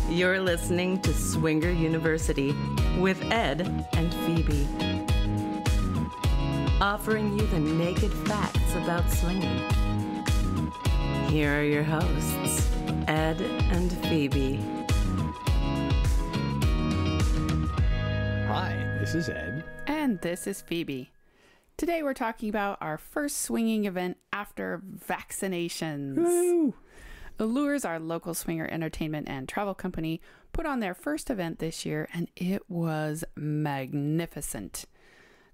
You're listening to Swinger University with Ed and Phoebe, offering you the naked facts about swinging. Here are your hosts, Ed and Phoebe. Hi, this is Ed. And this is Phoebe. Today we're talking about our first swinging event after vaccinations. Woo! Allures, our local swinger entertainment and travel company, put on their first event this year, and it was magnificent.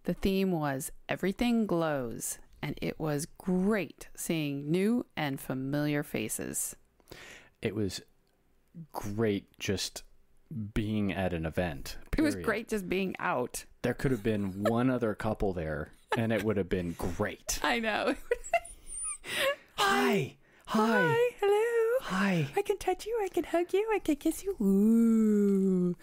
The theme was Everything Glows, and it was great seeing new and familiar faces. It was great just being at an event. It was great just being out. There could have been one other couple there, and it would have been great. I know. Hi. Hi. Hello. Hi. I can touch you. I can hug you. I can kiss you. Ooh.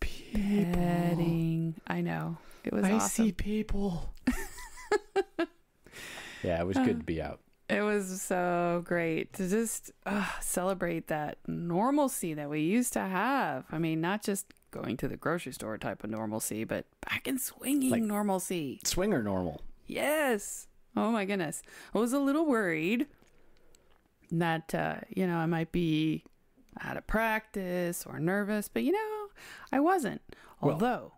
People. Petting. I know. It was awesome. I see people. Yeah, it was good to be out. It was so great to just celebrate that normalcy that we used to have. I mean, not just going to the grocery store type of normalcy, but back in swinging Like normalcy. Swinger normal. Yes. Oh my goodness. I was a little worried that, I might be out of practice or nervous, but I wasn't. Although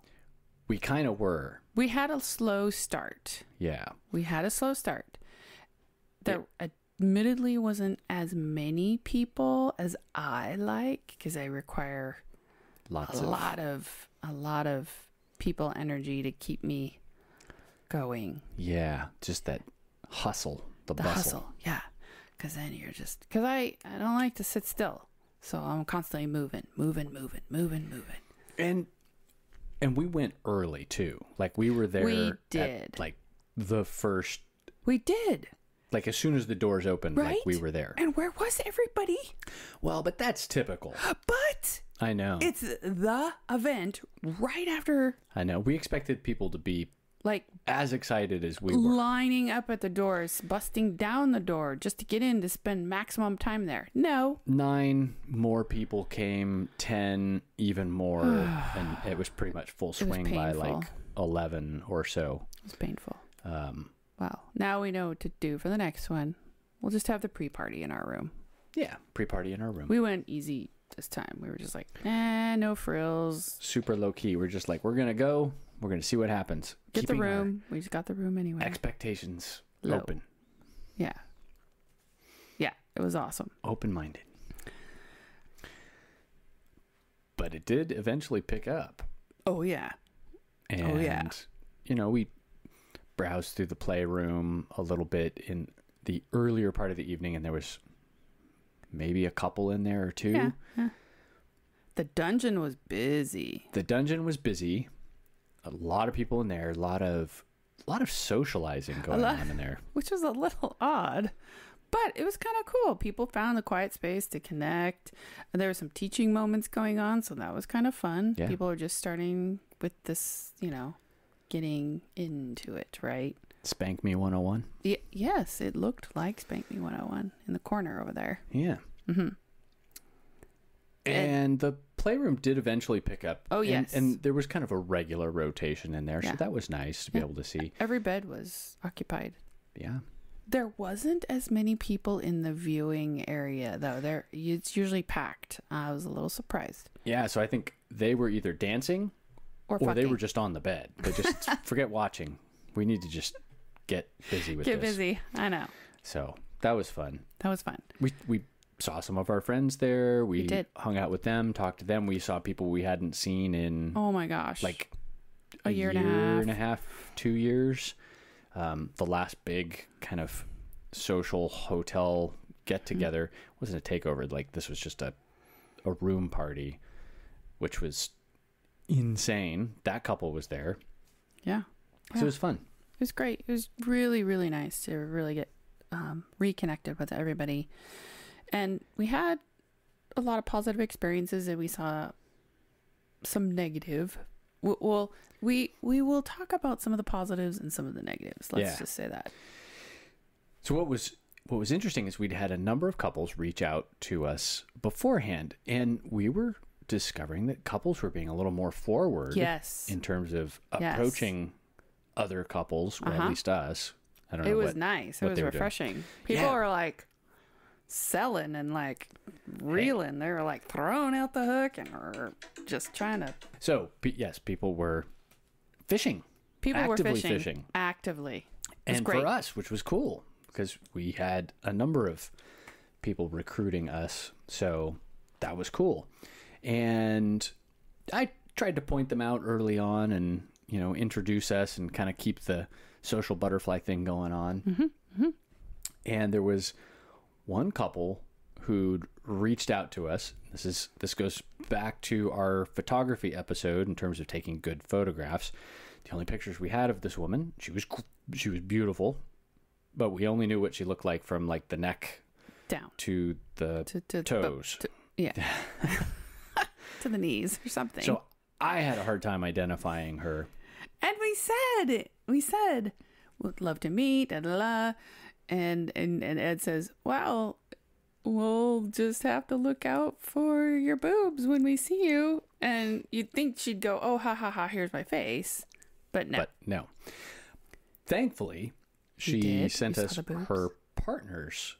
We kind of were. we had a slow start. Yeah. We had a slow start. There admittedly wasn't as many people as I like because I require a lot of people energy to keep me going. Yeah, just that hustle, the bustle. Hustle, yeah. Because then you're just, because I don't like to sit still. So I'm constantly moving. And we went early too. Like we were there. We did. At, like the first. We did. Like as soon as the doors opened, Right? like we were there. And where was everybody? Well, but that's typical. But I know. it's the event right after, I know. We expected people to be like, as excited as we were. lining up at the doors, busting down the door just to get in to spend maximum time there. No. 9 more people came, 10 even more, and it was pretty much full swing by painful. like 11 or so. It was painful. Well, now we know what to do for the next one. We'll just have the pre-party in our room. Yeah, pre-party in our room. We went easy this time. We were just like, no frills. Super low key. We're just like, we're going to go. We're going to see what happens. Get Keeping the room. We just got the room anyway. Expectations Low. open. Yeah. Yeah, it was awesome. Open-minded. But it did eventually pick up. Oh, yeah. And, we browsed through the Playroom a little bit in the earlier part of the evening, and there was maybe a couple in there or two. Yeah. The dungeon was busy. The dungeon was busy. A lot of people in there. A lot of socializing going on in there. Which was a little odd. But it was kind of cool. People found a quiet space to connect. And there were some teaching moments going on, so that was kind of fun. Yeah. People are just starting with this, getting into it, right? Spank Me 101. Yes, it looked like Spank Me 101 in the corner over there. Yeah. Mm-hmm. And the Playroom did eventually pick up. Oh, yes. And there was kind of a regular rotation in there, Yeah. so that was nice to be able to see. Every bed was occupied. Yeah. There wasn't as many people in the viewing area, though. It's usually packed. I was a little surprised. Yeah, so I think they were either dancing Or they fucking. were just on the bed. They just forget watching. We need to just get busy with Get this. busy. I know. So that was fun. That was fun. We saw some of our friends there. We did. hung out with them, talked to them. We saw people we hadn't seen in Oh my gosh. like a year and a half, 2 years. The last big kind of social hotel get together wasn't a takeover. Like this was just a room party, which was insane. That couple was there. Yeah. So it was fun. It was great. It was really, really nice to really get reconnected with everybody. And we had a lot of positive experiences, and we saw some negative. Well, we will talk about some of the positives and some of the negatives. Let's just say that. So what was what was interesting is we'd had a number of couples reach out to us beforehand, and we were discovering that couples were being a little more forward in terms of approaching other couples, or at least us. I don't know. It was nice. It was refreshing. People were like selling and like reeling. They were like throwing out the hook and were just trying to. So, yes, people were fishing. People were fishing. Actively. And great. For us, which was cool, because we had a number of people recruiting us. So that was cool. And I tried to point them out early on and, you know, introduce us and kind of keep the social butterfly thing going on. And there was one couple who'd reached out to us. This goes back to our photography episode in terms of taking good photographs. The only pictures we had of this woman, she was beautiful, but we only knew what she looked like from like the neck down to the toes. To the knees or something. So I had a hard time identifying her. And we said, would love to meet, da, da, da. And Ed says, well, we'll just have to look out for your boobs when we see you. And you'd think she'd go, oh, ha, ha, ha, here's my face. But no. Thankfully, she sent us her partner's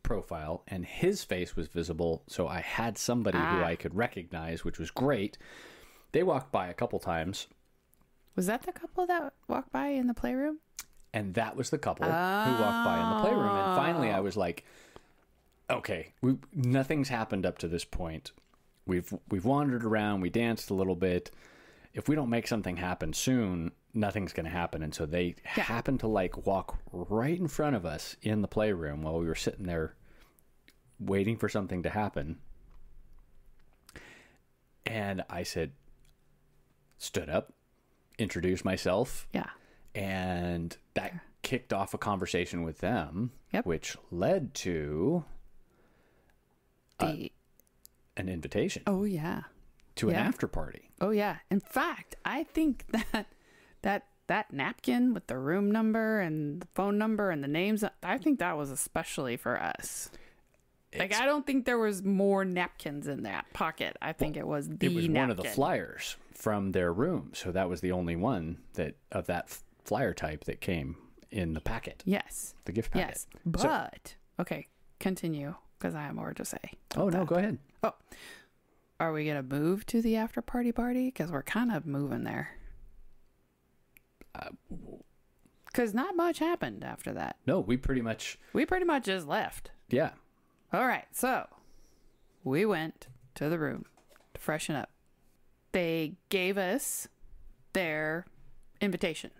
profile, and his face was visible, so I had somebody who I could recognize, which was great. They walked by a couple times. Was that the couple that walked by in the playroom? And that was the couple who walked by in the playroom. And finally, I was like, okay, nothing's happened up to this point. We've wandered around, we danced a little bit. If we don't make something happen soon, nothing's going to happen. And so they happened to like walk right in front of us in the playroom while we were sitting there waiting for something to happen. And I stood up, introduced myself. Yeah. And that kicked off a conversation with them, which led to an invitation. Oh, yeah. To an after party. Oh, yeah. In fact, I think that napkin with the room number and the phone number and the names, I think that was especially for us. I don't think there was more napkins in that pocket. I think it was the napkin. One of the flyers from their room. So that was the only one of that flyer type that came in the packet. Yes. The gift packet. Yes. But, okay, continue, because I have more to say. Oh, no, go ahead. Oh, are we going to move to the after party? Because we're kind of moving there. Because not much happened after that. No, we pretty much just left. Yeah. All right, so we went to the room to freshen up. They gave us their invitation.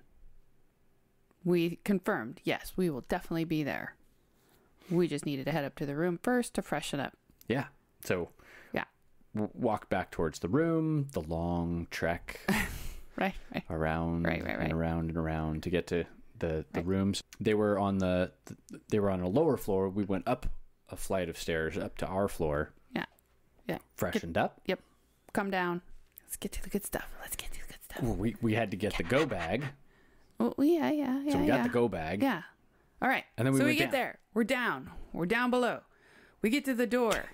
We confirmed, yes, we will definitely be there. We just needed to head up to the room first to freshen up. Yeah. So walk back towards the room, the long trek right. around and around and around to get to the rooms. They were on a lower floor. We went up a flight of stairs up to our floor. Yeah. Freshened up. Yep. Come down. Let's get to the good stuff. Well, we had to get the go bag. Oh, yeah. So we got the go bag. Yeah. All right. And then we get there. We're down. We're down below. We get to the door,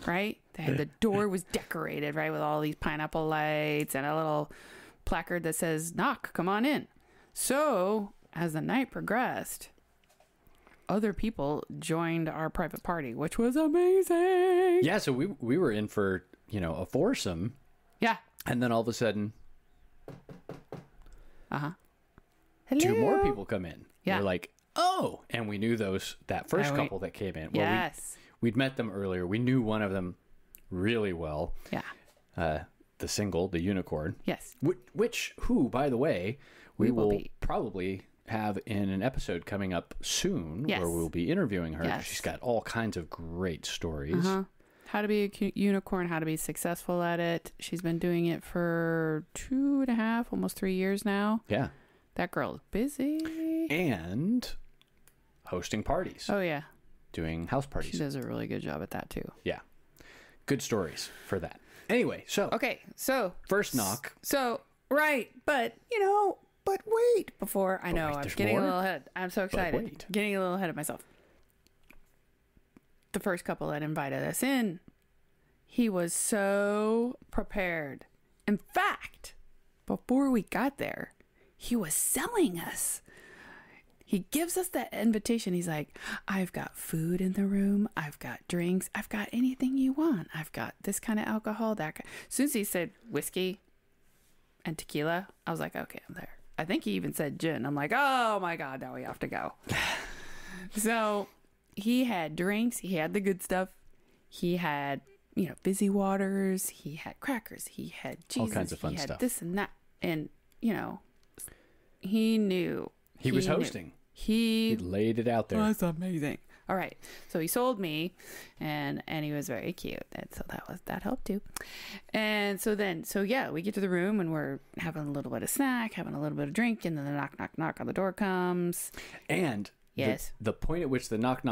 right? The door was decorated, right, with all these pineapple lights and a little placard that says, knock, come on in. So as the night progressed, other people joined our private party, which was amazing. Yeah, so we were in for, a foursome. Yeah. And then all of a sudden, Hello? 2 more people come in. Yeah. We're like, oh, and we knew that first couple that came in. Well, yes. We'd met them earlier. We knew one of them really well. Yeah. The single, the unicorn. Yes. Who, by the way, we will probably have in an episode coming up soon where we'll be interviewing her. Yes. She's got all kinds of great stories. How to be a unicorn, how to be successful at it. She's been doing it for 2.5, almost 3 years now. Yeah. That girl is busy. And hosting parties. Oh, yeah. Doing house parties. She does a really good job at that, too. Yeah. Good stories for that. Anyway, so. Okay, so. First knock. So, right. But, but wait. Before, I know, I'm getting a little ahead. I'm so excited. Wait. Getting a little ahead of myself. the first couple that invited us in, he was so prepared. In fact, before we got there, he was selling us. He gives us that invitation. He's like, I've got food in the room. I've got drinks. I've got anything you want. I've got this kind of alcohol, that kind. As soon as he said whiskey and tequila, I was like, okay, I'm there. I think he even said gin. I'm like, oh my God, now we have to go. So he had drinks. He had the good stuff. He had, fizzy waters. He had crackers. He had cheeses. All kinds of fun he had stuff. This and that. And, he knew. He was hosting. He laid it out there. That's amazing. All right. So he sold me and he was very cute. And so that helped too. And so we get to the room and we're having a little bit of snack, having a little bit of drink, and then the knock on the door comes. And yes, the point at which the knock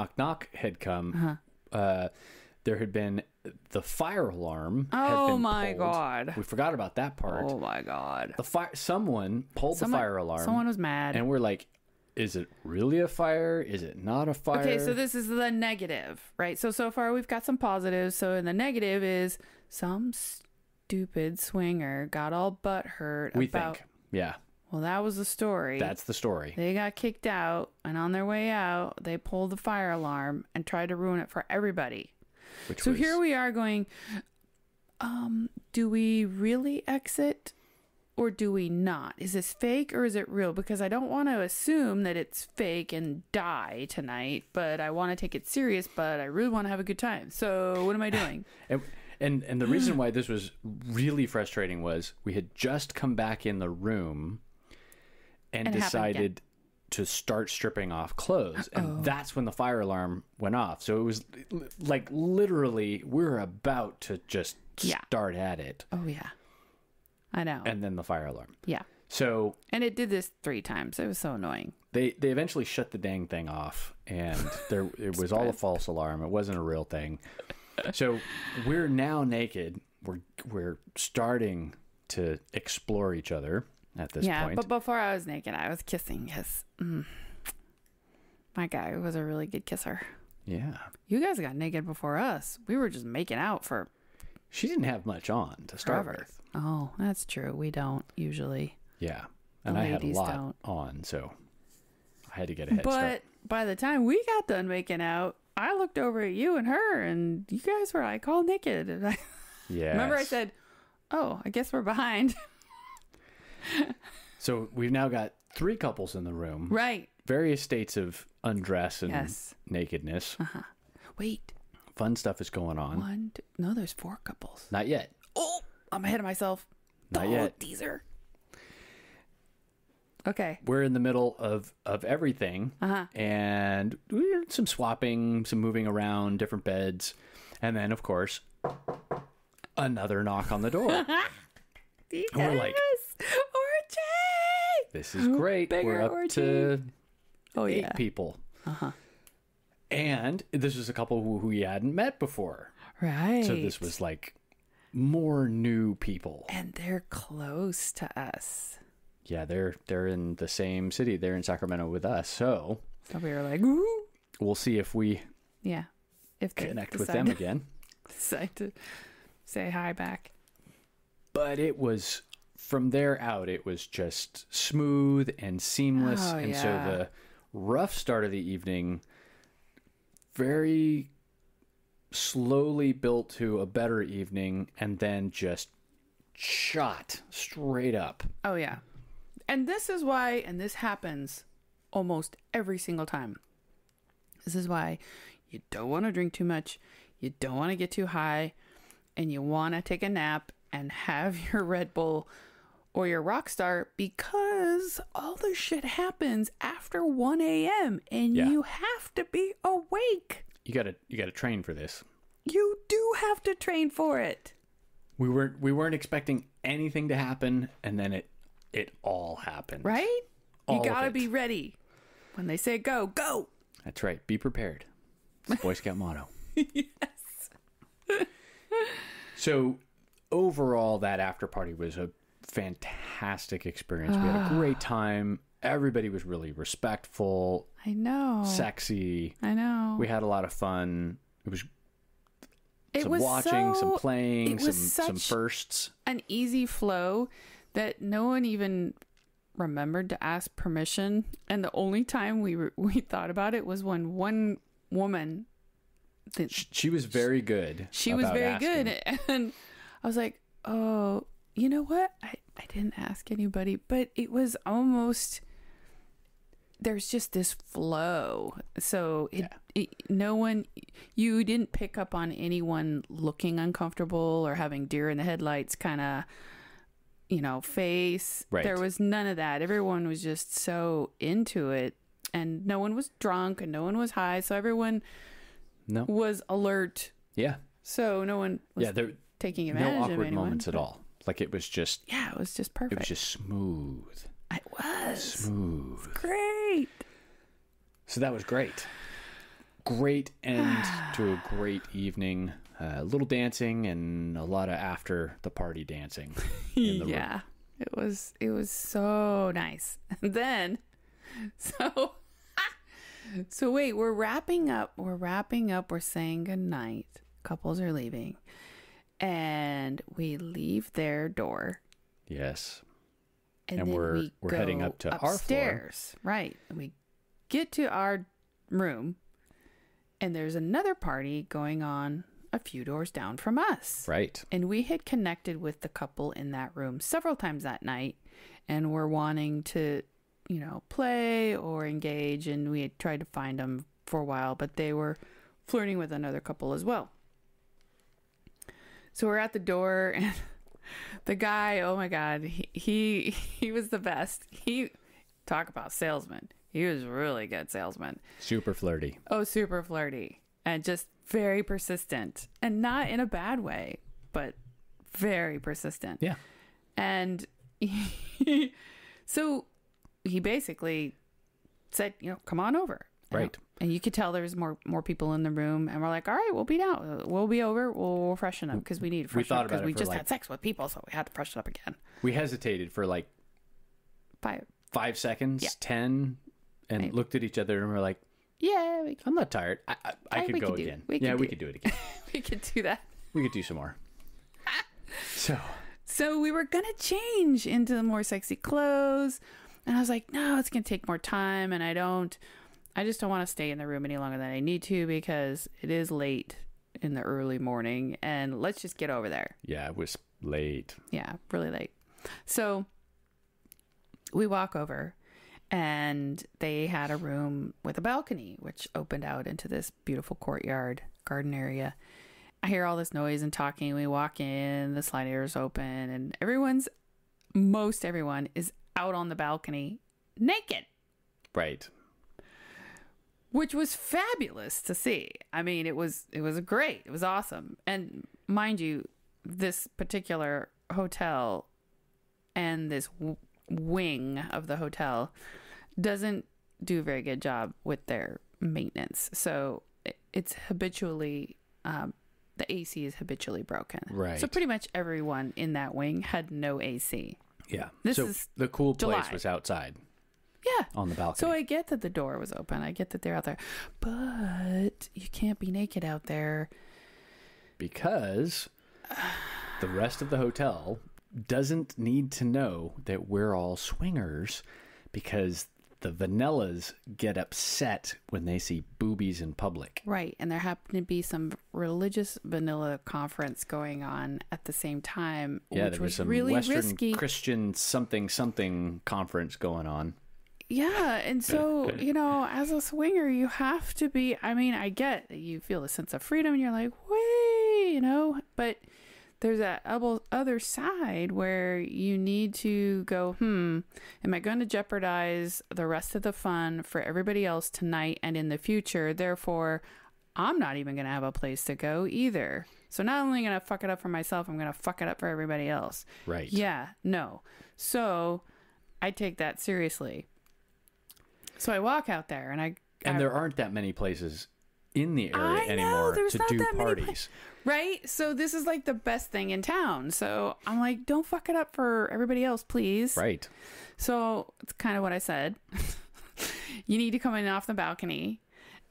had come, there had been the fire alarm. Oh my pulled. God. We forgot about that part. Oh my God. Someone pulled the fire alarm. Someone was mad. And we're like, is it really a fire? Is it not a fire? Okay, so this is the negative, right? So far we've got some positives. So in the negative is some stupid swinger got all butthurt we think. Yeah. Well, that was the story. That's the story. They got kicked out, and on their way out, they pulled the fire alarm and tried to ruin it for everybody. Here we are going, do we really exit? Or do we not? Is this fake or is it real? Because I don't want to assume that it's fake and die tonight, but I want to take it serious, but I really want to have a good time. So what am I doing? And the reason why this was really frustrating was we had just come back in the room and decided to start stripping off clothes. And that's when the fire alarm went off. So it was like literally we're about to just start at it. Oh, yeah. I know. And then the fire alarm. Yeah. So. And it did this 3 times. It was so annoying. They eventually shut the dang thing off, and it was all a false alarm. It wasn't a real thing. So we're now naked. We're starting to explore each other at this point. Yeah, but before I was naked, I was kissing his. My guy was a really good kisser. Yeah. You guys got naked before us. We were just making out for. She didn't have much on to start with. Oh, that's true. We don't usually. Yeah. And I had a lot on, so I had to get a head start. But by the time we got done making out, I looked over at you and her, and you guys were like all naked. And yeah. Remember I said, oh, I guess we're behind. So we've now got 3 couples in the room. Right. Various states of undress and nakedness. Wait. Fun stuff is going on. No, there's 4 couples. Not yet. Oh, I'm ahead of myself. Not yet. Teaser. Okay. We're in the middle of everything. And some swapping, some moving around, different beds. And then, of course, another knock on the door. Yes. And we're like, orgy! This is great. We're up to 8 people. And this was a couple who we hadn't met before. Right. So this was like more new people. And they're close to us. Yeah, they're in the same city. They're in Sacramento with us. So we were like, ooh. We'll see if we if they connect with them again. Decide to say hi back. But it was, from there out, it was just smooth and seamless. So the rough start of the evening very slowly built to a better evening and then just shot straight up. Oh, yeah. And this is why, and this happens almost every single time. This is why you don't want to drink too much, you don't want to get too high, and you want to take a nap and have your Red Bull or your Rockstar, because all this shit happens after 1 a.m. and you have to be awake. You gotta train for this. You do have to train for it. We weren't expecting anything to happen, and then it all happened. Right? You gotta be ready. When they say go, go. That's right. Be prepared. It's the Boy Scout motto. Yes. So overall, that after party was a fantastic experience. We had a great time. Everybody was really respectful. I know. Sexy. I know. We had a lot of fun. some was watching, so, some playing, it was some such firsts. an easy flow that no one even remembered to ask permission. And the only time we thought about it was when one woman, She was very good. She was very asking. good. And I was like, oh, you know what? I didn't ask anybody, but it was almost, there's just this flow. So no one, you didn't pick up on anyone looking uncomfortable or having deer in the headlights kind of, face. Right. There was none of that. Everyone was just so into it, and no one was drunk and no one was high. So everyone was alert. Yeah. So no one was taking advantage of anyone. No awkward moments at all. Like it was just... Yeah, it was just perfect. It was just smooth. It was. Smooth. It was great. So that was great. Great end to a great evening. A little dancing and a lot of after the party dancing. In the room. It was so nice. And then, so wait, we're wrapping up. We're saying goodnight. Couples are leaving. And we leave their door. Yes. And then we're heading up to upstairs. Our floor. Right. And we get to our room, and there's another party going on a few doors down from us. Right. And we had connected with the couple in that room several times that night, and were wanting to, play or engage, and we had tried to find them for a while, but they were flirting with another couple as well. So we're at the door, and the guy, oh my God, he was the best. Talk about salesman. He was a really good salesman. Super flirty. Oh, super flirty. And just very persistent. And not in a bad way, but very persistent. Yeah. And so he basically said, come on over. Right. And you could tell there's more people in the room, and we're like, all right, we'll be down. We'll be over. We'll freshen up because we need to freshen up because we just had sex with people, so we had to freshen up again. We hesitated for like 5 seconds, 10, and Maybe. Looked at each other and we're like, yeah, I'm not tired. I could go again. We could do it again. We could do that. We could do some more. So we were going to change into the more sexy clothes. And I was like, no, it's going to take more time. And I just don't want to stay in the room any longer than I need to because it is late in the early morning. And let's just get over there. Yeah, it was late. Yeah, really late. So we walk over, and they had a room with a balcony, which opened out into this beautiful courtyard garden area. I hear all this noise and talking. We walk in, the slide door is open, and most everyone is out on the balcony naked. Right. Which was fabulous to see. I mean, it was great. It was awesome. And mind you, this particular hotel and this wing of the hotel doesn't do a very good job with their maintenance. So it's habitually, the AC is habitually broken. Right. So pretty much everyone in that wing had no AC. Yeah. This so is the cool place July. was outside. Yeah. On the balcony. So I get that the door was open. I get that they're out there. But you can't be naked out there. Because the rest of the hotel doesn't need to know that we're all swingers, because the vanillas get upset when they see boobies in public. Right. And there happened to be some religious vanilla conference going on at the same time, Yeah, which there was was some really Western risky. Christian something conference going on. Yeah. And so, as a swinger, you have to be, I get that you feel a sense of freedom and you're like, wait, but there's that other side where you need to go, am I going to jeopardize the rest of the fun for everybody else tonight and in the future? Therefore, I'm not even going to have a place to go either. So not only going to fuck it up for myself, I'm going to fuck it up for everybody else. Right. Yeah, no. So I take that seriously. So I walk out there and there aren't that many places in the area anymore to do parties. Right? So this is like the best thing in town. So I'm like, don't fuck it up for everybody else, please. Right. So it's kind of what I said. You need to come in off the balcony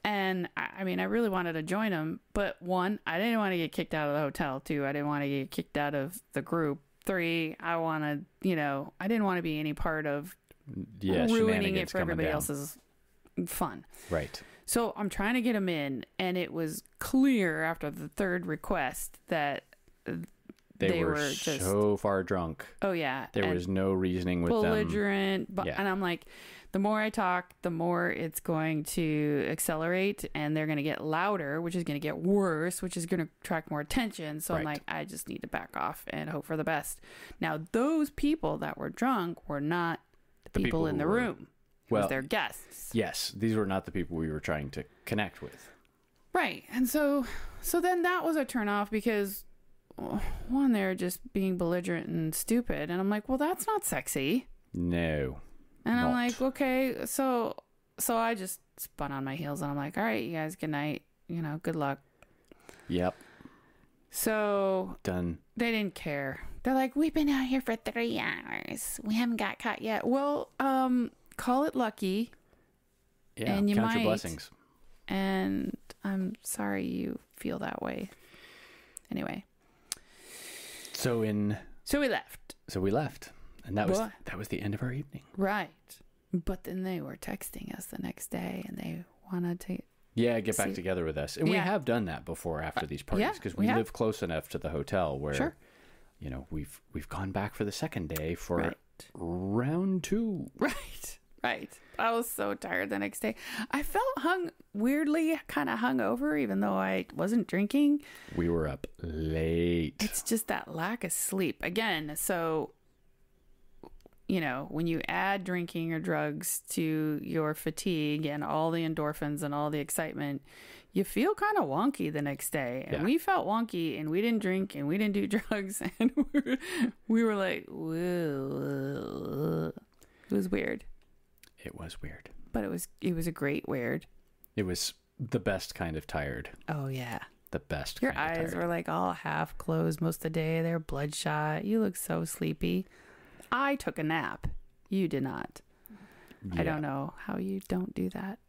And I mean, I really wanted to join them, but one, I didn't want to get kicked out of the hotel. Two, I didn't want to get kicked out of the group. Three, I didn't want to be any part of ruining it for everybody else's fun. Right. So I'm trying to get them in, and it was clear after the third request that they were just so far drunk. Oh yeah, there was no reasoning with them. Belligerent, and I'm like, the more I talk, the more it's going to accelerate, and they're going to get louder, which is going to get worse, which is going to attract more attention. So I'm like, I just need to back off and hope for the best. Now, those people that were drunk were not the people in the room. Well, was their guests. Yes, these were not the people we were trying to connect with. Right, and so then that was a turnoff because one, they're just being belligerent and stupid, and I'm like, well, that's not sexy. No. And I'm like, okay, so I just spun on my heels and I'm like, all right, you guys, good night. Good luck. Yep. So done. They didn't care. They're like, we've been out here for 3 hours. We haven't got caught yet. Well, call it lucky. Yeah, and you count might. Your blessings. And I'm sorry you feel that way. Anyway. So we left. And that was the end of our evening. Right. But then they were texting us the next day and they wanted to get back together with us. And we have done that before after these parties because we live close enough to the hotel where we've gone back for the second day for round 2. Right. I was so tired the next day. I felt weirdly kind of hungover even though I wasn't drinking. We were up late. It's just that lack of sleep. Again, so when you add drinking or drugs to your fatigue and all the endorphins and all the excitement, you feel kind of wonky the next day. And we felt wonky and we didn't drink and we didn't do drugs. And we were like, whoa. It was weird. It was weird. But it was a great weird. It was the best kind of tired. Oh, yeah. The best Your kind of tired. eyes were like all half closed most of the day. They were bloodshot. You look so sleepy. I took a nap. You did not. Yeah. I don't know how you don't do that.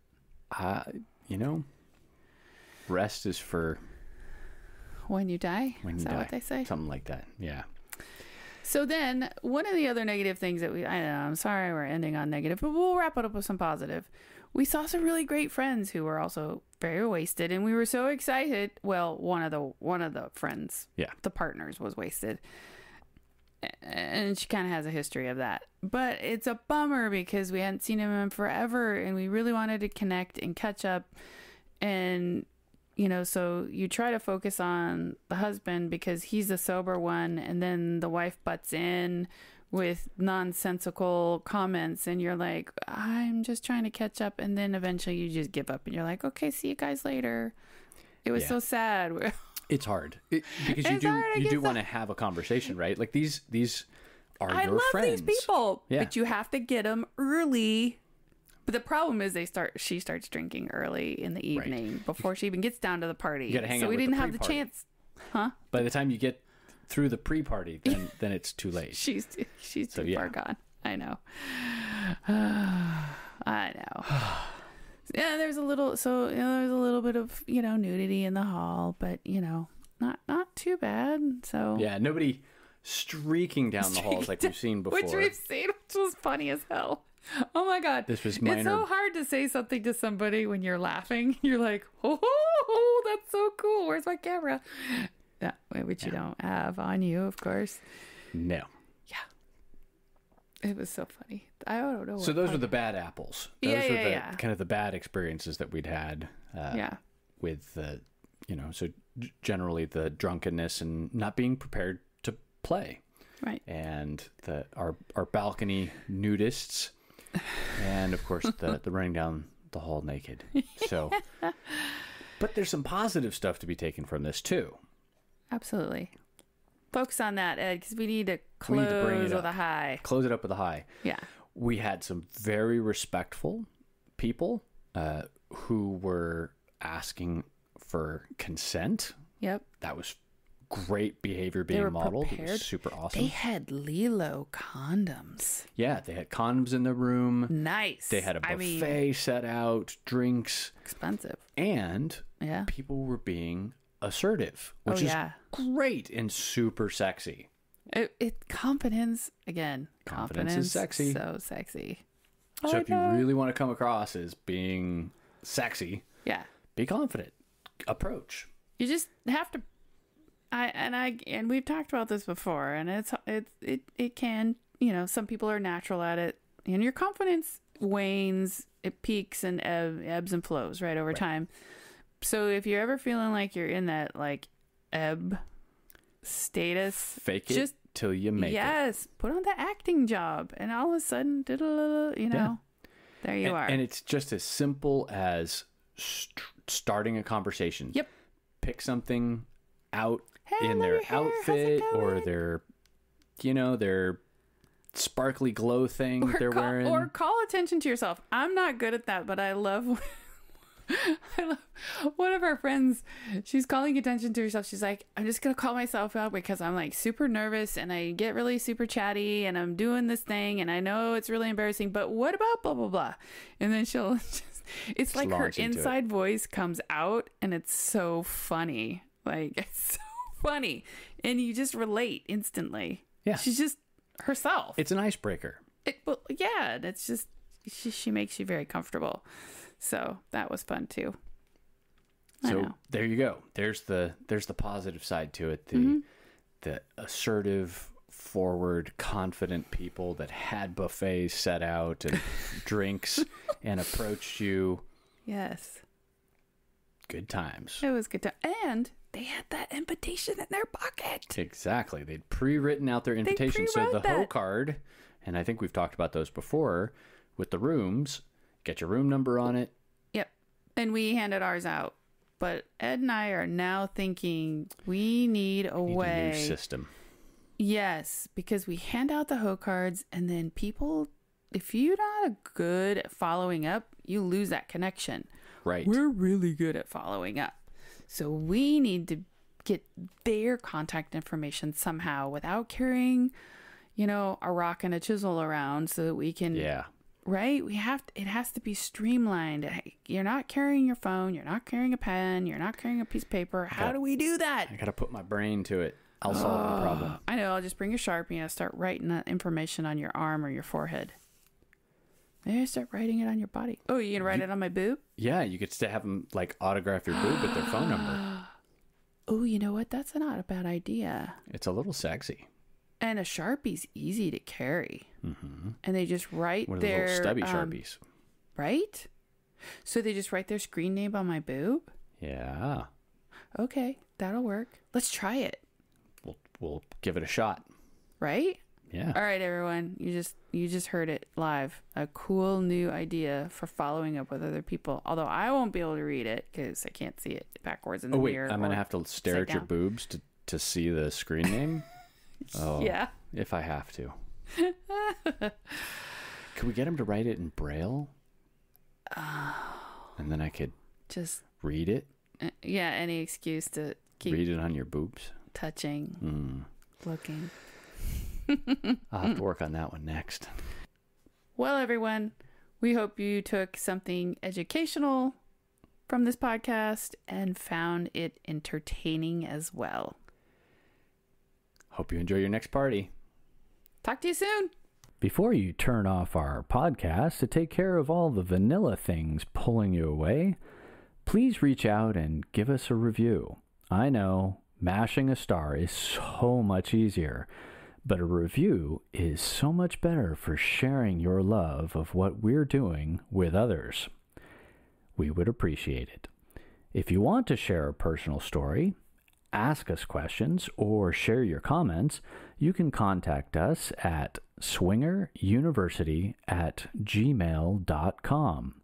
Rest is for when you die. When is you that die. What they say? Something like that. Yeah. So then one of the other negative things that I'm sorry we're ending on negative, but we'll wrap it up with some positive. We saw some really great friends who were also very wasted, and we were so excited. Well, one of the friends, the partners, was wasted. And she kind of has a history of that. But it's a bummer because we hadn't seen him in forever and we really wanted to connect and catch up. And, so you try to focus on the husband because he's the sober one. And then the wife butts in with nonsensical comments. And you're like, I'm just trying to catch up. And then eventually you just give up and you're like, okay, see you guys later. It was so sad. It's hard because you do want to have a conversation, right? Like these are your friends. I love these people, but you have to get them early. But the problem is she starts drinking early in the evening before she even gets down to the party. You gotta hang out so we with didn't the have the pre-party. chance, huh? By the time you get through the pre-party, then it's too late. She's too far gone. I know. I know. Yeah, there's a little bit of, nudity in the hall, but, not too bad. So yeah, nobody streaking down the halls like we've seen before. Which was funny as hell. Oh my God. This was minor. It's so hard to say something to somebody when you're laughing. You're like, oh, that's so cool. Where's my camera? Yeah, which you don't have on you, of course. No. It was so funny. I don't know. So those were the bad apples. Those were kind of the bad experiences that we'd had. With the, so generally the drunkenness and not being prepared to play. Right. And our balcony nudists, and of course the running down the hall naked. So, but there's some positive stuff to be taken from this too. Absolutely. Focus on that, Ed, because we need to close with a high. Close it up with a high. Yeah. We had some very respectful people who were asking for consent. Yep. That was great behavior They being were modeled. It prepared. was super awesome. They had Lilo condoms. Yeah, they had condoms in the room. Nice. They had a buffet set out, drinks. Expensive. And Yeah. people were being assertive, which is great and super sexy. Confidence, again. Confidence is sexy. So sexy. So if you really want to come across as being sexy, yeah, be confident. Approach. You just have to. And we've talked about this before, and it can, some people are natural at it, and your confidence wanes, it peaks and ebbs and flows right over time. So if you're ever feeling like you're in that like ebb status, fake it till you make it. Yes, put on the acting job, and all of a sudden, there you are. And it's just as simple as starting a conversation. Yep. Pick something out in their outfit or their sparkly glow thing they're wearing. Or call attention to yourself. I'm not good at that, but I love one of our friends. She's calling attention to herself. She's like, I'm just going to call myself out because I'm like super nervous and I get really super chatty and I'm doing this thing and I know it's really embarrassing, but what about blah, blah, blah. And then she'll it's like her inside voice comes out and it's so funny. Like, it's so funny. And you just relate instantly. Yeah. She's just herself. It's an icebreaker. It's just, she makes you very comfortable. So that was fun too. So there you go. There's the positive side to it. The assertive, forward, confident people that had buffets set out and drinks and approached you. Yes. Good times. It was good time. And they had that invitation in their pocket. Exactly. They'd pre-written out their invitation. So the Ho card, and I think we've talked about those before, with the rooms, get your room number on it. Yep. And we handed ours out. But Ed and I are now thinking we need a way. A new system. Yes, because we hand out the Ho cards and then people, if you're not good at following up, you lose that connection. Right. We're really good at following up. So we need to get their contact information somehow without carrying, a rock and a chisel around so that we can. Yeah. Right? It has to be streamlined. You're not carrying your phone. You're not carrying a pen. You're not carrying a piece of paper. How do we do that? I got to put my brain to it. I'll solve the problem. I know. I'll just bring a Sharpie and start writing that information on your arm or your forehead. Maybe start writing it on your body. Oh, you can write it on my boob? Yeah, you get to have them like autograph your boob with their phone number. Oh, you know what? That's not a bad idea. It's a little sexy. And a Sharpie's easy to carry. Mm-hmm. And they just write One of their... those little stubby Sharpies. Right? So they just write their screen name on my boob? Yeah. Okay, that'll work. Let's try it. We'll give it a shot. Right? Yeah. All right, everyone. You just heard it live. A cool new idea for following up with other people. Although I won't be able to read it because I can't see it backwards in the mirror. I'm going to have to stare at your boobs to see the screen name? Oh, yeah. If I have to. Could we get him to write it in Braille? And then I could just read it? Yeah, any excuse to keep read it on your boobs. Touching. Looking. I'll have to work on that one next. Well, everyone, we hope you took something educational from this podcast and found it entertaining as well. Hope you enjoy your next party. Talk to you soon. Before you turn off our podcast to take care of all the vanilla things pulling you away, please reach out and give us a review. I know mashing a star is so much easier, but a review is so much better for sharing your love of what we're doing with others. We would appreciate it. If you want to share a personal story, ask us questions, or share your comments, you can contact us at swingeruniversity@gmail.com.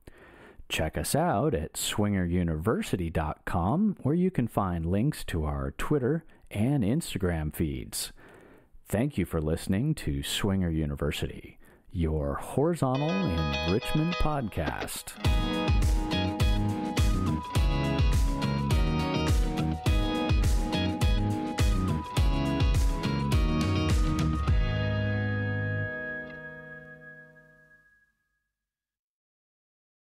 Check us out at swingeruniversity.com, where you can find links to our Twitter and Instagram feeds. Thank you for listening to Swinger University, your horizontal enrichment podcast.